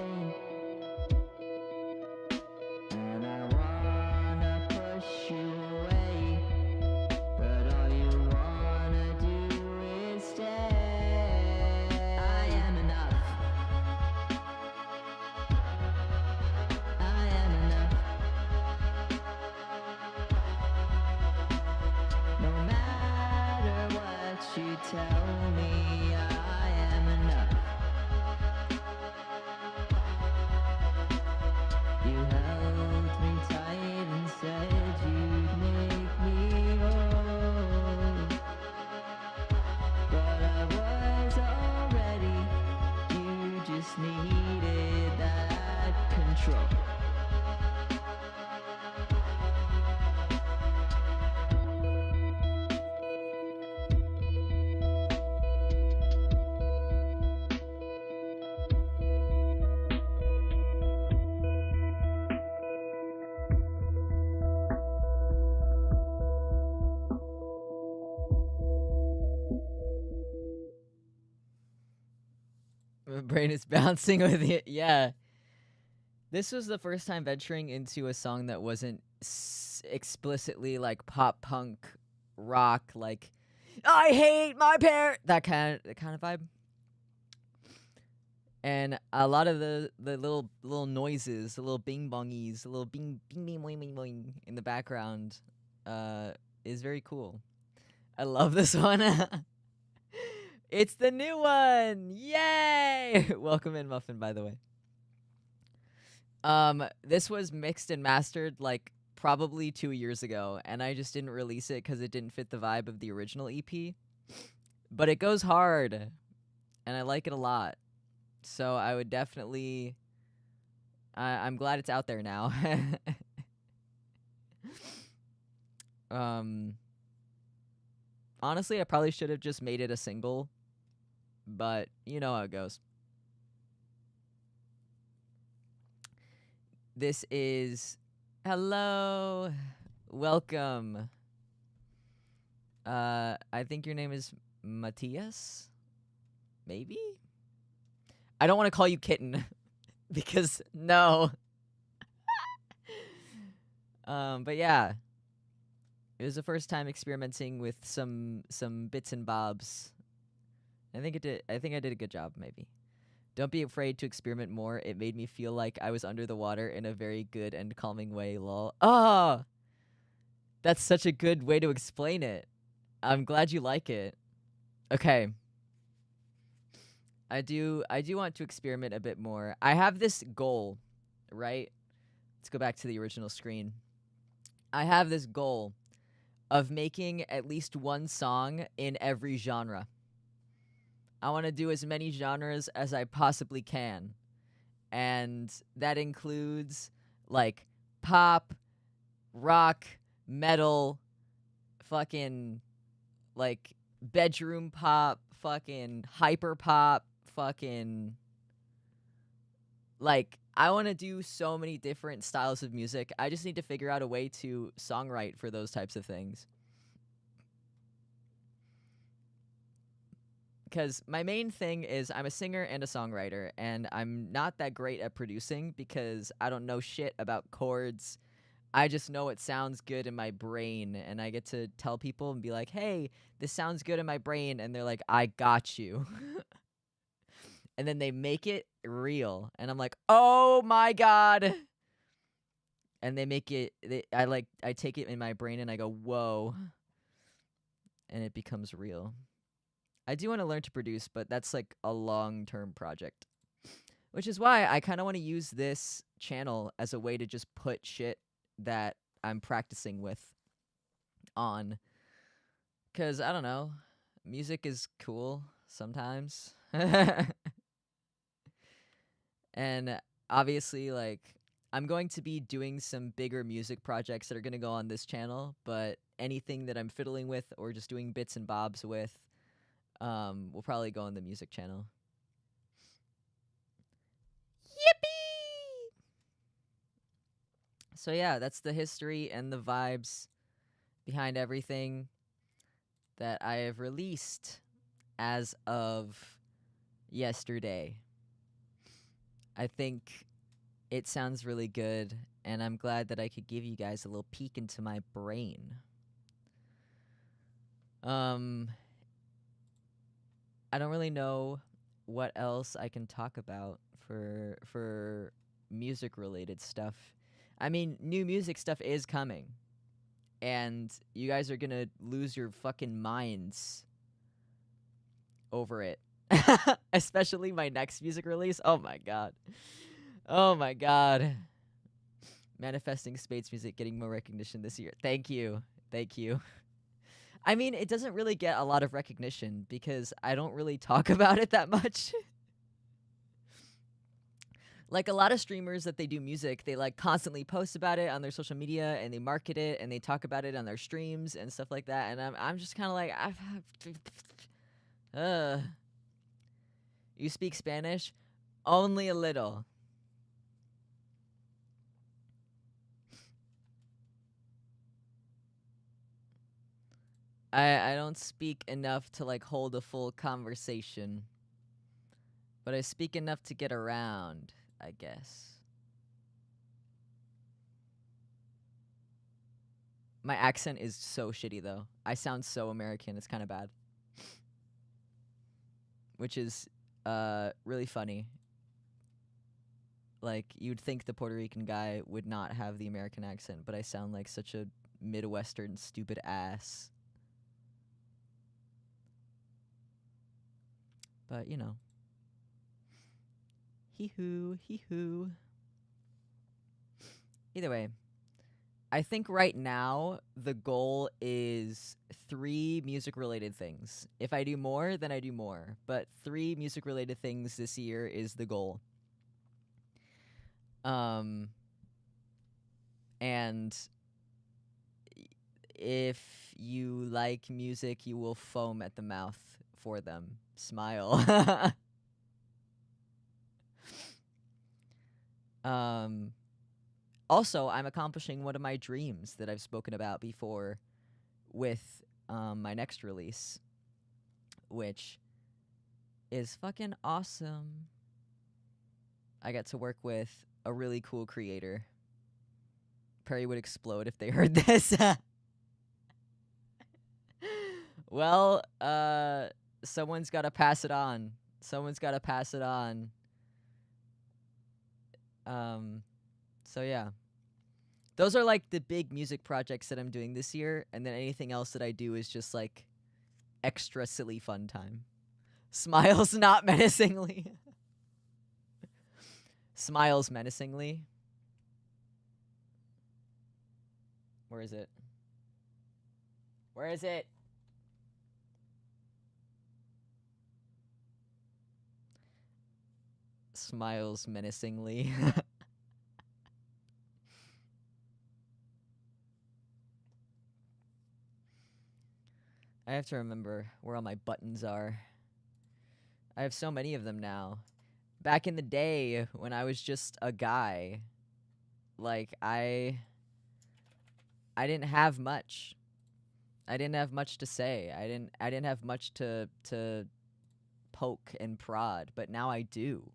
needed that control. My brain is bouncing with it. Yeah. This was the first time venturing into a song that wasn't explicitly like pop punk rock, like I hate my parent, that kind of vibe. And a lot of the little noises, the little bing bongies, the little bing bing bing boing boing boing in the background, is very cool. I love this one. It's the new one! Yay! Welcome in, Muffin, by the way. This was mixed and mastered like probably 2 years ago, and I just didn't release it because it didn't fit the vibe of the original EP. But it goes hard, and I like it a lot. So I would definitely... I'm glad it's out there now. Honestly, I probably should have just made it a single, but you know how it goes. This is... Hello! Welcome. I think your name is Matthias? Maybe? I don't want to call you Kitten, because no. But yeah. It was the first time experimenting with some bits and bobs. I think I did a good job, maybe. Don't be afraid to experiment more. It made me feel like I was under the water in a very good and calming way, lol. Oh! That's such a good way to explain it. I'm glad you like it. Okay. I do want to experiment a bit more. I have this goal, right? Let's go back to the original screen. I have this goal of making at least one song in every genre. I want to do as many genres as I possibly can. And that includes like pop, rock, metal, fucking like bedroom pop, fucking hyper pop, fucking like I want to do so many different styles of music. I just need to figure out a way to songwrite for those types of things. Because my main thing is I'm a singer and a songwriter, and I'm not that great at producing because I don't know shit about chords. I just know it sounds good in my brain, and I get to tell people and be like, hey, this sounds good in my brain, and they're like, I got you. And then they make it real, and I'm like, oh my god. And they make it, I take it in my brain and I go, whoa. And it becomes real. I do want to learn to produce, but that's like a long-term project. Which is why I kind of want to use this channel as a way to just put shit that I'm practicing with on. Because, I don't know, music is cool sometimes. And obviously, like, I'm going to be doing some bigger music projects that are going to go on this channel, but anything that I'm fiddling with or just doing bits and bobs with will probably go on the music channel. Yippee! So yeah, that's the history and the vibes behind everything that I have released as of yesterday. I think it sounds really good, and I'm glad that I could give you guys a little peek into my brain. I don't really know what else I can talk about for music related stuff. I mean, new music stuff is coming, and you guys are gonna lose your fucking minds over it. Especially my next music release. Oh my god. Oh my god. Manifesting Spades music getting more recognition this year. Thank you. Thank you. I mean, it doesn't really get a lot of recognition because I don't really talk about it that much. Like a lot of streamers that they do music, they like constantly post about it on their social media and they market it and they talk about it on their streams and stuff like that. And I'm just kind of like, you speak Spanish? Only a little. I don't speak enough to like hold a full conversation. But I speak enough to get around, I guess. My accent is so shitty though. I sound so American, it's kind of bad. Which is really funny. Like you'd think the Puerto Rican guy would not have the American accent, but I sound like such a Midwestern stupid ass. But, you know. Hee-hoo, hee-hoo. Either way, I think right now the goal is 3 music-related things. If I do more, then I do more. But 3 music-related things this year is the goal. And if you like music, you will foam at the mouth for them. Smile. Also, I'm accomplishing one of my dreams that I've spoken about before with my next release, which is fucking awesome. I get to work with a really cool creator. Perry would explode if they heard this. Well, someone's got to pass it on. Someone's got to pass it on. So yeah. Those are like the big music projects that I'm doing this year, and then anything else that I do is just like extra silly fun time. Smiles not menacingly. Smiles menacingly. Where is it? Where is it? Smiles menacingly. I have to remember where all my buttons are. I have so many of them now. Back in the day when I was just a guy, like I didn't have much. I didn't have much to say. I didn't have much to poke and prod, but now I do.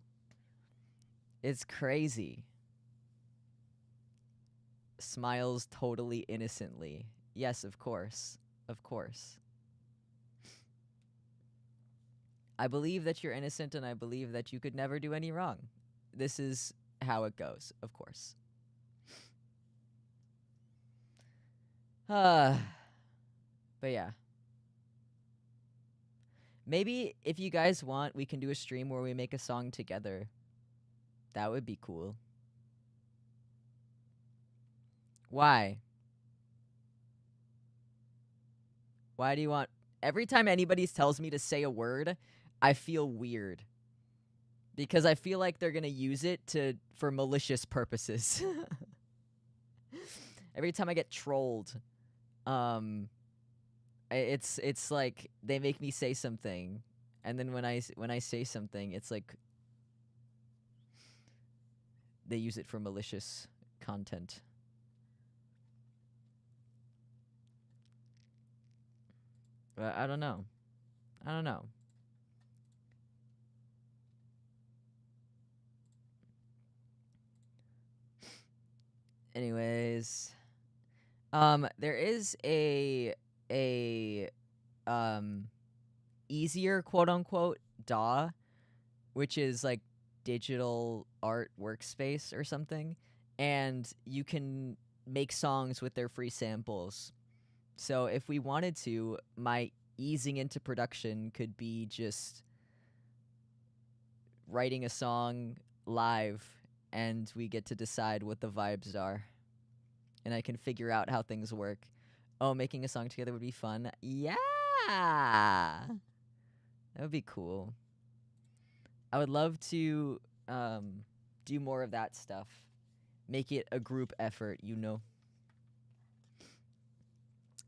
It's crazy. Smiles totally innocently. Yes, of course. Of course. I believe that you're innocent and I believe that you could never do any wrong. This is how it goes, of course. But yeah. Maybe if you guys want, we can do a stream where we make a song together. That would be cool. Why? Why do you want... Every time anybody tells me to say a word, I feel weird. Because I feel like they're going to use it for malicious purposes. Every time I get trolled, it's like they make me say something, and then when I say something, it's like they use it for malicious content. But I don't know. Anyways, there is a easier quote unquote DAW, which is like digital art workspace or something, and you can make songs with their free samples. So if we wanted to, my easing into production could be just writing a song live, and we get to decide what the vibes are. And I can figure out how things work. Oh, making a song together would be fun. Yeah! That would be cool. I would love to do more of that stuff. Make it a group effort, you know.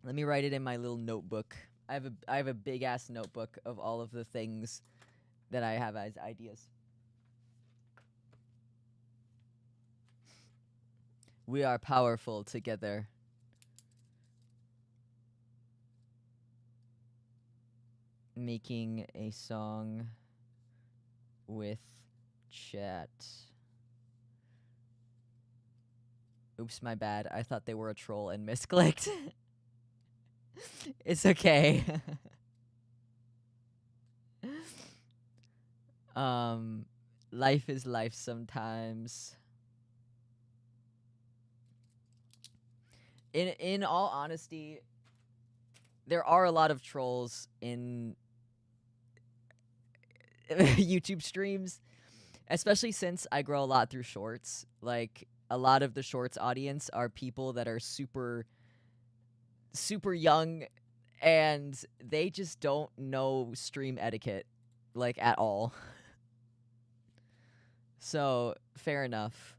Let me write it in my little notebook. I have a big ass notebook of all of the things that I have as ideas. We are powerful together. Making a song with chat. Oops, my bad. I thought they were a troll and misclicked. It's okay. Life is life sometimes. In all honesty, there are a lot of trolls in YouTube streams, especially since I grow a lot through shorts. Like, a lot of the shorts audience are people that are super young, and they just don't know stream etiquette, like, at all. So, fair enough.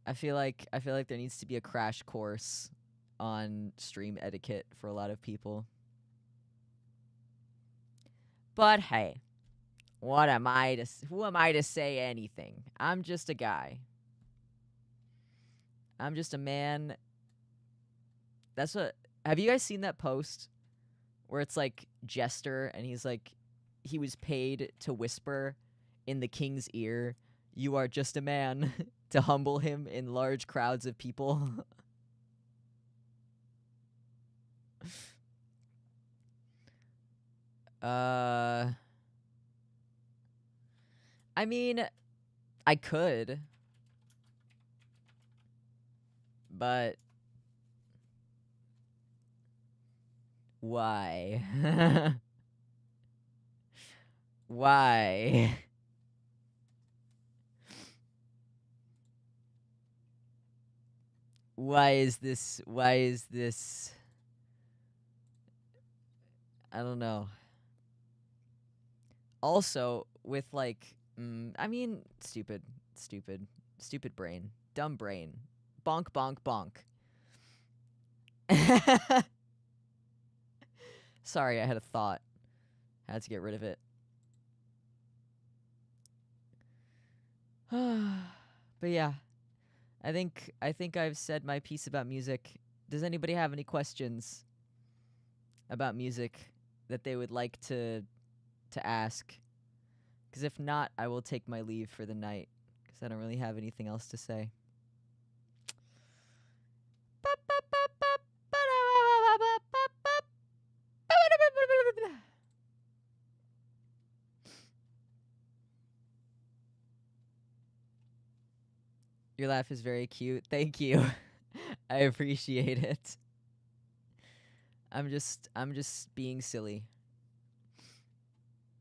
I feel like there needs to be a crash course on stream etiquette for a lot of people. But hey, who am I to say anything? I'm just a guy. I'm just a man. Have you guys seen that post where it's like Jester and he's like, he was paid to whisper in the king's ear, "You are just a man," to humble him in large crowds of people? I mean, I could, but why? Why? Why is this? I don't know. Also, with like, I mean, stupid brain, dumb brain, bonk, bonk, bonk. Sorry, I had a thought. Had to get rid of it. But yeah, I think I've said my piece about music. Does anybody have any questions about music that they would like to ask? Because if not, I will take my leave for the night, because I don't really have anything else to say. Your laugh is very cute. Thank you. I appreciate it. I'm just being silly.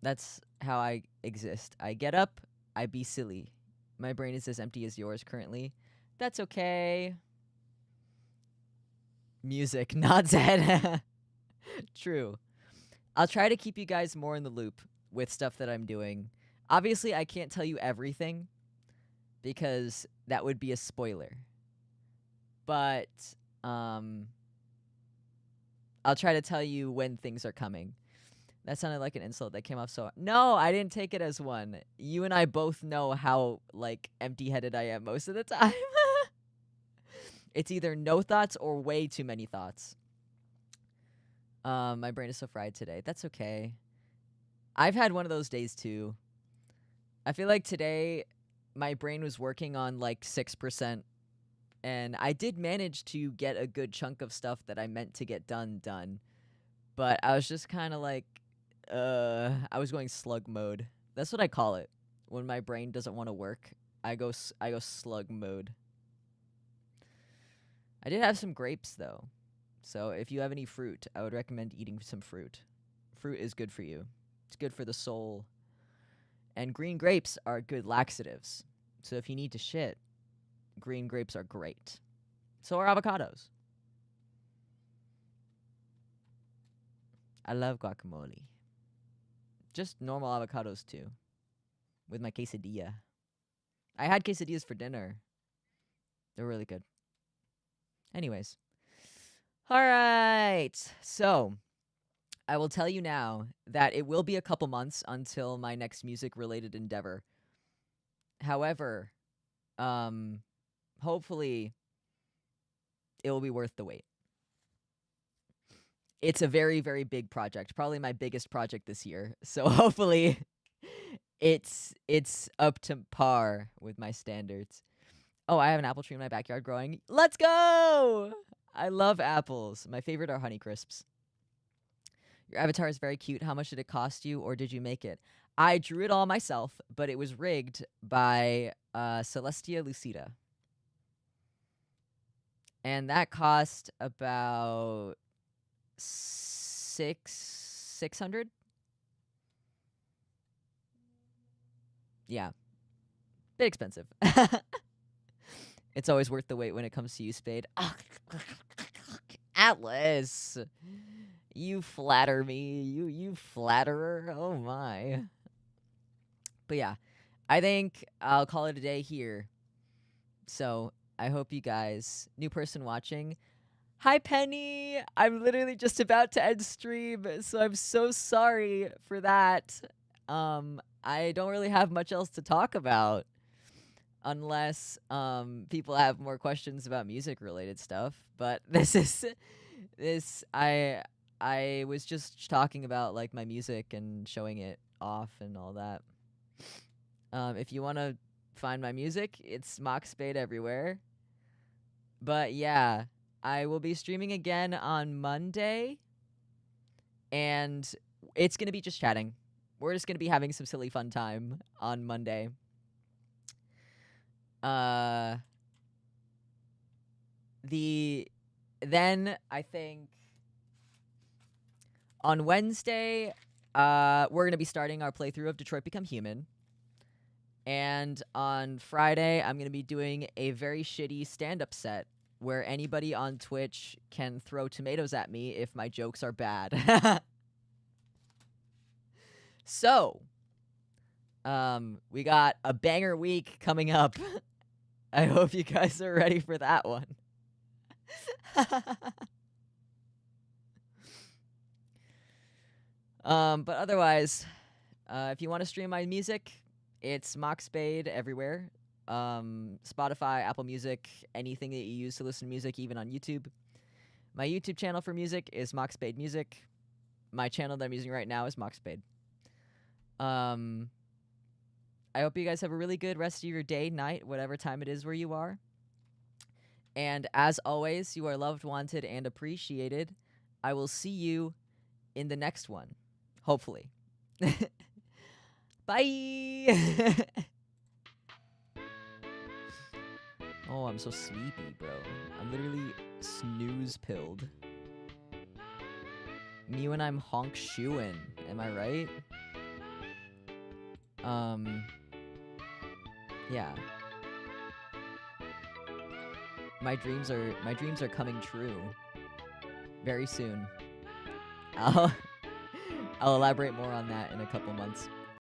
That's how I exist. I get up, I be silly. My brain is as empty as yours currently. That's okay. Music, not Zed. True. I'll try to keep you guys more in the loop with stuff that I'm doing. Obviously, I can't tell you everything because that would be a spoiler. But I'll try to tell you when things are coming. That sounded like an insult that came off so... No, I didn't take it as one. You and I both know how, like, empty-headed I am most of the time. It's either no thoughts or way too many thoughts. My brain is so fried today. That's okay. I've had one of those days, too. I feel like today my brain was working on, like, 6%. And I did manage to get a good chunk of stuff that I meant to get done. But I was just kind of like... I was going slug mode. That's what I call it. When my brain doesn't want to work, I go slug mode. I did have some grapes though. So if you have any fruit, I would recommend eating some fruit. Fruit is good for you. It's good for the soul. And green grapes are good laxatives. So if you need to shit, green grapes are great. So are avocados. I love guacamole. Just normal avocados, too. with my quesadilla. I had quesadillas for dinner. They're really good. Anyways. All right. So, I will tell you now that it will be a couple months until my next music related endeavor. However, hopefully it will be worth the wait. It's a very, very big project, probably my biggest project this year. So hopefully it's up to par with my standards. Oh, I have an apple tree in my backyard growing. Let's go! I love apples. My favorite are Honeycrisps. Your avatar is very cute. How much did it cost you, or did you make it? I drew it all myself, but it was rigged by Celestia Lucida. And that cost about 600. Yeah. Bit expensive. It's always worth the wait when it comes to you, Spade. Atlas. You flatter me. You flatterer. Oh my. But yeah, I think I'll call it a day here. So I hope you guys, new person watching, hi Penny. I'm literally just about to end stream, so I'm so sorry for that. I don't really have much else to talk about unless people have more questions about music related stuff. But this I was just talking about like my music and showing it off and all that. If you want to find my music, it's mockspade everywhere. But yeah, I will be streaming again on Monday, and it's going to be just chatting. We're just going to be having some silly fun time on Monday. Then I think on Wednesday, we're going to be starting our playthrough of Detroit Become Human. And on Friday, I'm going to be doing a very shitty stand-up set where anybody on Twitch can throw tomatoes at me if my jokes are bad. So, we got a banger week coming up. I hope you guys are ready for that one. But otherwise, if you want to stream my music, it's mockspade everywhere. Spotify, Apple Music, anything that you use to listen to music, even on YouTube. My YouTube channel for music is Mockspade Music. My channel that I'm using right now is Mockspade. I hope you guys have a really good rest of your day, night, whatever time it is where you are. And as always, you are loved, wanted, and appreciated. I will see you in the next one. Hopefully. Bye! Oh, I'm so sleepy, bro. I'm literally snooze-pilled. Me when I'm honk shoein'. Am I right? Yeah. My dreams are coming true. Very soon. I'll elaborate more on that in a couple months.